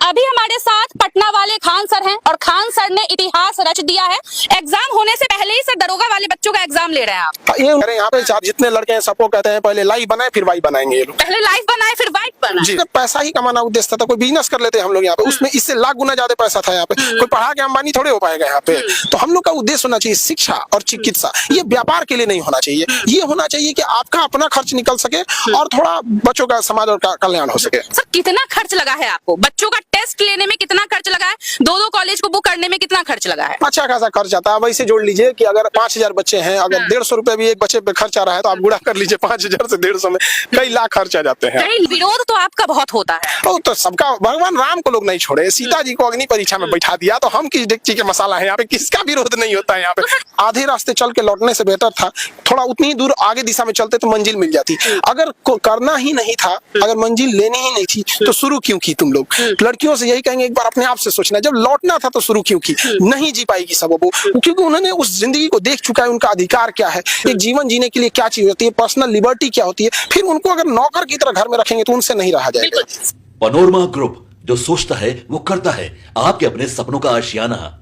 अभी हमारे साथ पटना वाले खान सर हैं और खान सर ने इतिहास रच दिया है। एग्जाम होने से पहले ही सर दरोगा वाले बच्चों का एग्जाम ले रहे हैं आप। ये यहाँ पे जितने लड़के हैं सबको कहते हैं पहले लाइफ बनाए फिर वाइफ बनाएंगे। ये लोग पहले लाइफ बनाए फिर वाइफ बनाए। जी, पैसा ही कमाना उद्देश्य था। कोई बिजनेस कर लेते हैं हम लोग यहाँ पे, उसमें इससे लाख गुना ज्यादा पैसा था यहाँ पे। कोई पढ़ा के अंबानी थोड़े हो पाएगा यहाँ पे। तो हम लोग का उद्देश्य होना चाहिए शिक्षा और चिकित्सा। ये व्यापार के लिए नहीं होना चाहिए। ये होना चाहिए कि आपका अपना खर्च निकल सके और थोड़ा बच्चों का समाज और कल्याण हो सके। सर कितना खर्च लगा है आपको? बच्चों का टेस्ट लेने में कितना खर्च लगा है? दो कॉलेज को बुक करने में कितना खर्च लगा है? अच्छा खासा खर्च आता है। वैसे जोड़ लीजिए कि अगर 5000 बच्चे हैं, अगर 150 रुपए भी एक बच्चे पे खर्च आ रहा है तो आप गुणा कर लीजिए 5000 से 150 में कई लाख खर्च आ जाते हैं। विरोध तो आपका बहुत होता है। तो सबका, भगवान राम को लोग नहीं छोड़े, सीता जी को अग्नि परीक्षा में बैठा दिया तो हम किस डेगची के मसाला है यहाँ पे? किसका विरोध नहीं होता है यहाँ पे? आधे रास्ते चल के लौटने से बेहतर था थोड़ा उतनी दूर आगे दिशा में चलते तो मंजिल मिल जाती। अगर करना ही नहीं था, अगर मंजिल लेनी ही नहीं थी तो शुरू क्यों की तुम लोग? लड़कियों से यही कहेंगे एक बार अपने आप से सोचना, जब लौटना था तो शुरू क्यों की? नहीं जी पाएगी सब वो, क्योंकि उन्होंने उस जिंदगी को देख चुका है। उनका अधिकार क्या है, एक जीवन जीने के लिए क्या चीज होती है, पर्सनल लिबर्टी क्या होती है। फिर उनको अगर नौकर की तरह घर में रखेंगे तो उनसे नहीं रहा जाएगा। पनोरमा ग्रुप, जो सोचता है वो करता है। आपके अपने सपनों का आशियाना।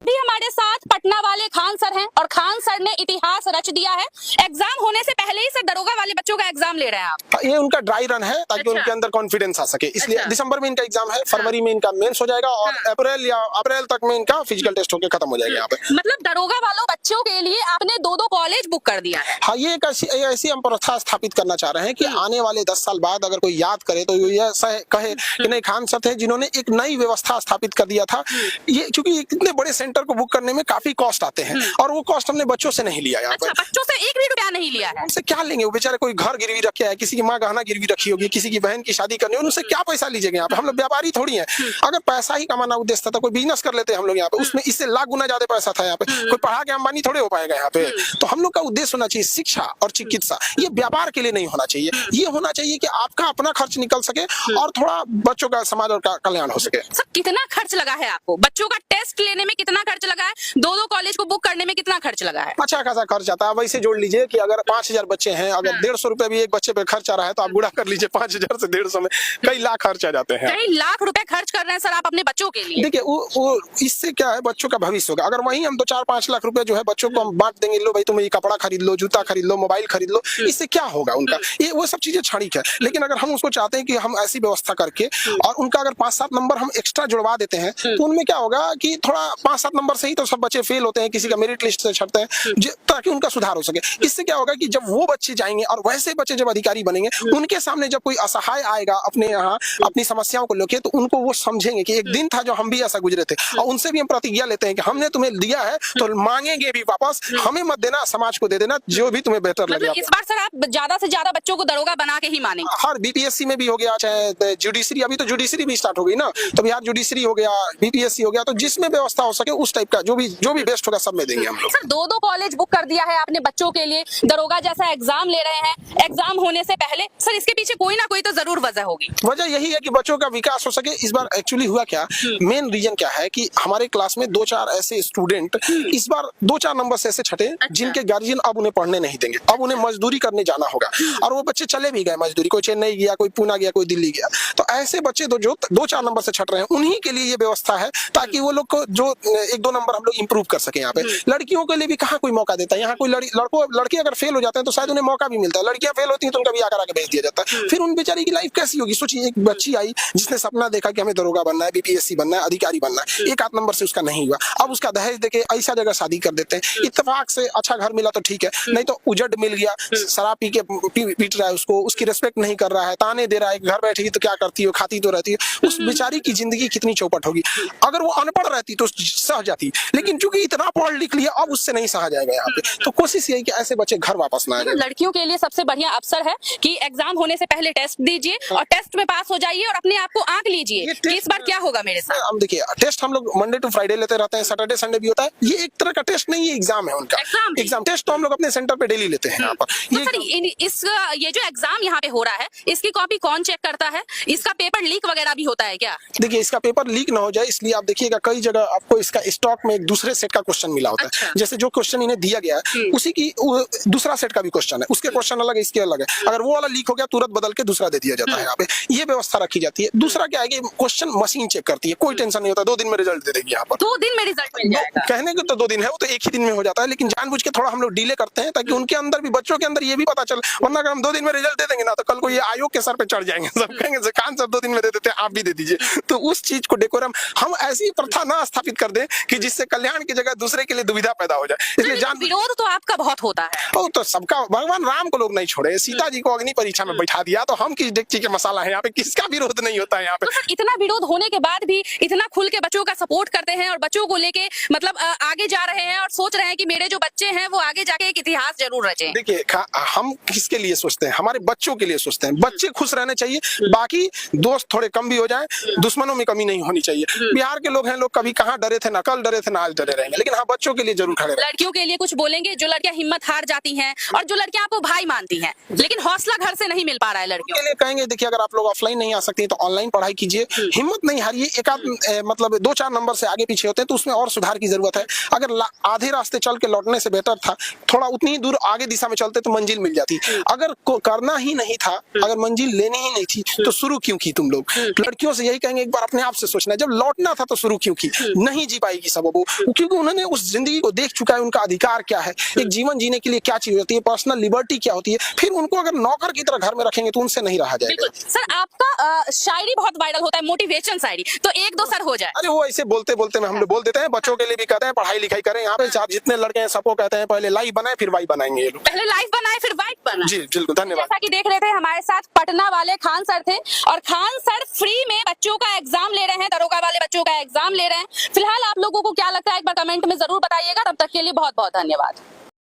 अभी हमारे साथ पटना वाले खान सर हैं और खान सर ने इतिहास रच दिया है। एग्जाम होने से पहले ही सर दरोगा वाले बच्चों का एग्जाम ले रहे हैं आप। ये उनका ड्राई रन है ताकि अच्छा। उनके अंदर कॉन्फिडेंस आ सके, इसलिए अच्छा। दिसंबर में इनका एग्जाम है, फरवरी में इनका मेंस हो जाएगा और अप्रैल या अप्रैल तक में इनका फिजिकल टेस्ट होकर खत्म हो जाएगा यहाँ पे। मतलब दरोगा वालों बच्चों के लिए आपने दो कॉलेज बुक कर दिया है। हाँ, ये एक ऐसी हम प्रथा स्थापित करना चाह रहे हैं कि आने वाले 10 साल बाद अगर कोई याद करे तो ये ऐसा कहे कि नहीं, खान सर थे जिन्होंने एक नई व्यवस्था स्थापित कर दिया था। ये क्योंकि इतने बड़े सेंटर को बुक करने में काफी कॉस्ट आते हैं और वो कॉस्ट हमने बच्चों से नहीं लिया यहाँ अच्छा, पर। बच्चों से एक भी रुपया नहीं लिया है। उनसे क्या लेंगे? वो बेचारे कोई घर गिरवी रखे है, किसी की माँ गहना गिरवी रखी होगी, किसी की बहन की शादी करनी होगी, उनसे क्या पैसा लीजिएगा यहाँ पे? हम लोग व्यापारी थोड़ी हैं। अगर पैसा ही कमाना उद्देश्य था तो कोई बिजनेस कर लेते हैं हम लोग यहाँ पे, उसमें इससे लाख गुना ज्यादा पैसा था यहाँ पे। कोई पढ़ा के अंबानी थोड़े हो पाएगा यहाँ पे। तो हम लोग का उद्देश्य होना चाहिए शिक्षा और चिकित्सा। ये व्यापार के लिए नहीं होना चाहिए। ये होना चाहिए कि आपका अपना खर्च निकल सके और थोड़ा बच्चों का समाज और कल्याण हो सके। सर कितना खर्च लगा है आपको? बच्चों का टेस्ट लेने में कितना खर्च लगा है? दो कॉलेज को बुक करने में कितना खर्च लगा है? अच्छा खासा खर्च आता है। वैसे जोड़ लीजिए कि अगर 5000 बच्चे हैं, अगर 150 रुपए भी एक बच्चे पे खर्च आ रहा है तो आप गुणा कर लीजिए 5000 से 150 में कई लाख खर्च आ जाते हैं। कई लाख रुपए खर्च कर रहे हैं सर आप अपने बच्चों के लिए। देखिए वो इससे क्या है, बच्चों का भविष्य होगा। अगर वहीं हम 2-4-5 लाख रुपए जो है बच्चों को हम बांट देंगे, लो भाई तुम ये कपड़ा खरीद लो, जूता खरीद लो, मोबाइल खरीद लो, इससे क्या होगा उनका? ये वो सब चीजें क्षणिक है। लेकिन अगर हम उसको चाहते हैं कि हम ऐसी व्यवस्था करके और उनका अगर 5-7 नंबर हम एक्स्ट्रा जुड़वा देते हैं तो उनमें क्या होगा कि थोड़ा 5-7 नंबर से ही तो सब बच्चे फेल होते हैं, किसी का मेरिट लिस्ट से छटते हैं, ताकि उनका सुधार हो सके। इससे क्या होगा कि जब वो बच्चे जाएंगे और वैसे बच्चे जब अधिकारी बनेंगे, उनके सामने जब कोई असहाय आएगा अपने यहाँ अपनी समस्याओं को लेके, तो उनको वो समझेंगे कि एक दिन था जो हम भी ऐसा गुजरे थे। और उनसे भी हम प्रतिज्ञा लेते हैं कि हमने तुम्हें दिया है तो मांगेंगे भी वापस, हमें मत देना, समाज को दे देना, जो भी तुम्हें बेहतर लगे। इस बार सर आप ज्यादा से ज्यादा बच्चों को दरोगा बना के ही मानेंगे? हर बीपीएससी में भी हो गया, चाहे जुडिशरी, अभी तो जुडिशरी भी स्टार्ट हो गई ना, तो बिहार जुडिशरी हो गया, बीपीएससी हो गया, तो जिसमें व्यवस्था हो सके उस टाइप का जो भी बेस्ट होगा सब में देंगे हम लोग। सर दो कॉलेज बुक कर दिया है आपने बच्चों के लिए, दरोगा जैसा एग्जाम ले रहे हैं एग्जाम होने से पहले। सर इसके पीछे कोई ना कोई तो जरूर वजह होगी। वजह यही है कि बच्चों का विकास हो सके। इस बार एक्चुअली हुआ क्या, मेन रीजन क्या है कि हमारे क्लास में 2-4 ऐसे स्टूडेंट इस बार 2-4 नंबर से ऐसे छठे जिनके गार्जियन अब उन्हें पढ़ने नहीं देंगे, अब उन्हें मजदूरी करने जाना होगा। और वो बच्चे चले भी गए मजदूरी, कोई चेन्नई गया, कोई पूना गया, कोई दिल्ली गया। तो ऐसे बच्चे जो 2-4 नंबर से छट रहे हैं, उन्हीं के लिए ये व्यवस्था है ताकि वो लोग को जो 1-2 नंबर हम लोग इंप्रूव कर सके। यहाँ पे लड़कियों के लिए भी कहाँ कोई मौका देता है। यहाँ कोई लड़के अगर फेल हो जाते हैं तो शायद उन्हें मौका भी मिलता है, लड़कियां फेल होती हैं तो उनका भी आकर के भेज दिया जाता है। फिर उन बेचारी की लाइफ कैसी होगी? सोचिए, एक बच्ची आई जिसने सपना देखा कि हमें दरोगा बनना है, बीपीएससी बनना है, अधिकारी बनना है, 1-8 नंबर से उसका नहीं हुआ। अब उसका दहेज देके ऐसा जगह शादी कर देते हैं। इत्तेफाक से अच्छा घर मिला तो ठीक है, नहीं तो उजड़ मिल गया, शराब पी के पीट रहा है उसको, उसकी रिस्पेक्ट नहीं कर रहा है, ताने दे रहा है, घर बैठेगी तो क्या करती हो, खाती तो रहती है। उस बेचारी की जिंदगी कितनी चौपट होगी। अगर वो अनपढ़ रहती तो सह जाती, लेकिन चूंकि इतना पढ़ लिख लिया अब उससे नहीं सहा जाएगा यहाँ पे। तो कोशिश यही कि ऐसे बच्चे घर वापस ना आए। लड़कियों के लिए सबसे बढ़िया अवसर है कि एग्जाम होने से पहले टेस्ट दीजिए और टेस्ट में पास हो जाइए और अपने आप को आंक लीजिए कि इस बार क्या होगा मेरे साथ। अब देखिए, टेस्ट हम लोग मंडे टू फ्राइडे लेते रहते हैं, सैटरडे संडे भी होता है। ये एक तरह का टेस्ट नहीं है, एग्जाम है उनका। एग्जाम टेस्ट तो हम लोग अपने सेंटर पे डेली लेते हैं यहाँ पर। ये जो एग्जाम यहाँ पे हो रहा है, इसकी कॉपी कौन चेक करता है? इसका पेपर लीक वगैरह भी होता है क्या? देखिए, इसका पेपर लीक ना हो जाए इसलिए आप देखिएगा कई जगह आपको इसका स्टॉक में एक दूसरा दूसरे सेट का क्वेश्चन मिला होता है। अच्छा। जैसे जो क्वेश्चन इन्हें दिया गया है उसी की दूसरा सेट का भी क्वेश्चन है, उसके क्वेश्चन अलग है, इसके अलग है। अगर वो वाला लीक हो गया तुरंत बदल के दूसरा दे दिया जाता है यहाँ पे, ये व्यवस्था रखी जाती है। दूसरा क्या है कि क्वेश्चन मशीन चेक करती है, कोई टेंशन नहीं होता, 2 दिन में रिजल्ट दे देगी यहाँ पर। 2 दिन में रिजल्ट मिल जाएगा। कहने के तो 2 दिन है, वो तो एक ही दिन में हो जाता है, लेकिन जानबूझ के थोड़ा हम लोग डिले करते हैं ताकि उनके अंदर भी, बच्चों के अंदर ये भी पता चले। वरना अगर हम 2 दिन में रिजल्ट दे देंगे ना तो कल को ये आयोग के सर पे चढ़ जाएंगे, सब कहेंगे खान सर 2 दिन में दे देते हैं, आप भी दे दीजिए। तो उस चीज को डेकोरम हम ऐसी प्रथा ना स्थापित कर दें कि जिससे कल्याण की जगह दूसरे के लिए दुविधा पैदा हो जाए। इसलिए लेकिन विरोध तो आपका बहुत होता है। ओ तो सबका, भगवान राम को लोग नहीं छोड़े, सीता जी को अग्नि परीक्षा में बैठा दिया, तो हम किस डेगची के मसाला है यहाँ पे, किसका विरोध नहीं होता है यहाँ पे। तो सर इतना विरोध होने के बाद भी इतना खुल के बच्चों का सपोर्ट करते हैं और बच्चों को लेके मतलब आगे जा रहे हैं और सोच रहे हैं कि मेरे जो बच्चे हैं वो आगे जाके एक इतिहास जरूर रचें। देखिए हम किसके लिए सोचते हैं, हमारे बच्चों के लिए सोचते हैं। बच्चे खुश रहने चाहिए, बाकी दोस्त थोड़े कम भी हो जाए, दुश्मनों में कमी नहीं होनी चाहिए। बिहार के लोग हैं, लोग कभी कहाँ डरे थे ना, कल डरे थे ना आज डरे रहेंगे, लेकिन हाँ बच्चों के लिए जरूर खड़े रहें। लड़कियों के लिए कुछ बोलेंगे? जो लड़कियां हिम्मत हार जाती हैं और जो लड़कियां आपको भाई मानती हैं लेकिन हौसला घर से नहीं मिल पा रहा है लड़कियों के लिए कहेंगे, देखिए अगर आप लोग ऑफलाइन नहीं आ सकती तो ऑनलाइन पढ़ाई कीजिए, हिम्मत नहीं हारिए। एक आध मतलब 2-4 नंबर से आगे पीछे होते हैं तो उसमें और सुधार की जरूरत है। अगर आधे रास्ते चल के लौटने से बेहतर था थोड़ा उतनी ही दूर आगे दिशा में चलते तो मंजिल मिल जाती। अगर करना ही नहीं था, अगर मंजिल लेनी ही नहीं थी तो शुरू क्यों की तुम लोग। लड़कियों से यही कहेंगे, एक बार अपने आप से सोचना, जब लौटना था तो शुरू क्यों की। नहीं जी पाएगी सब वो, क्योंकि उन्होंने उस जिंदगी को देख चुका है, उनका अधिकार क्या है, एक जीवन जीने के लिए क्या चीज होती है, पर्सनल लिबर्टी क्या होती है। फिर उनको अगर नौकर की तरह घर में रखेंगे तो उनसे नहीं रहा जाएगा। सर आपका शायरी बहुत वायरल होता है, मोटिवेशन शायरी, तो 1-2 सर हो जाए। अरे वो ऐसे बोलते बोलते में हम लोग बोल देते हैं, बच्चों के लिए भी कहते हैं पढ़ाई लिखाई करें। यहाँ पे जितने लड़के हैं सबको कहते हैं पहले लाइफ बनाए फिर वाइफ बनाएंगे ये लोग। पहले लाइफ बनाए फिर वाइफ बनाए। जी बिल्कुल, धन्यवाद। जैसा कि देख रहे थे हमारे साथ पटना वाले खान सर थे और खान सर फ्री में बच्चों का एग्जाम ले रहे हैं, दरोगा वाले बच्चों का एग्जाम ले रहे हैं। फिलहाल आप लोगों को क्या लगता है एक बार कमेंट में जरूर बताइएगा। तब तक के लिए बहुत बहुत धन्यवाद।